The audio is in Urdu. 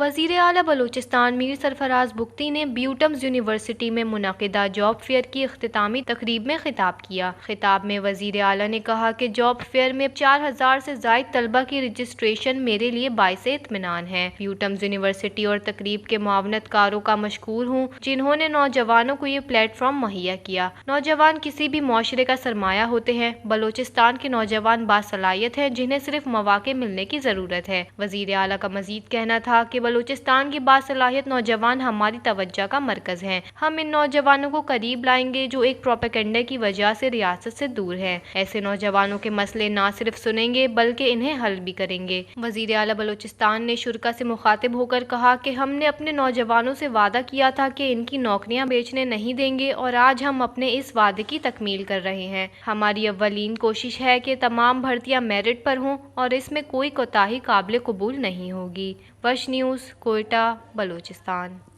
وزیر اعلیٰ بلوچستان میر سرفراز بگٹی نے بیوٹمز یونیورسٹی میں منعقدہ جاب فیئر کی اختتامی تقریب میں خطاب کیا۔ خطاب میں وزیر اعلیٰ نے کہا کہ جاب فیئر میں 4000 سے زائد طلبہ کی رجسٹریشن میرے لیے باعث اطمینان ہے۔ بیوٹمز یونیورسٹی اور تقریب کے معاونت کاروں کا مشکور ہوں جنہوں نے نوجوانوں کو یہ پلیٹ فارم مہیا کیا۔ نوجوان کسی بھی معاشرے کا سرمایہ ہوتے ہیں۔ بلوچستان کے نوجوان باصلاحیت ہیں جنہیں صرف مواقع ملنے کی ضرورت ہے۔ وزیر اعلیٰ کا مزید کہنا تھا کہ بلوچستان کی باصلاحیت نوجوان ہماری توجہ کا مرکز ہیں۔ ہم ان نوجوانوں کو قریب لائیں گے جو ایک پروپیگنڈے کی وجہ سے ریاست سے دور ہیں۔ ایسے نوجوانوں کے مسئلے نہ صرف سنیں گے بلکہ انہیں حل بھی کریں گے۔ وزیر اعلیٰ بلوچستان نے شرکاء سے مخاطب ہو کر کہا کہ ہم نے اپنے نوجوانوں سے وعدہ کیا تھا کہ ان کی نوکریاں بیچنے نہیں دیں گے اور آج ہم اپنے اس وعدے کی تکمیل کر رہے ہیں۔ ہماری اولین کوشش ہے کہ تمام بھرتیاں میرٹ پر ہوں اور اس میں کوئی کوتاہی قابل قبول نہیں ہوگی۔ وش نیوز، کوئٹہ، بلوچستان۔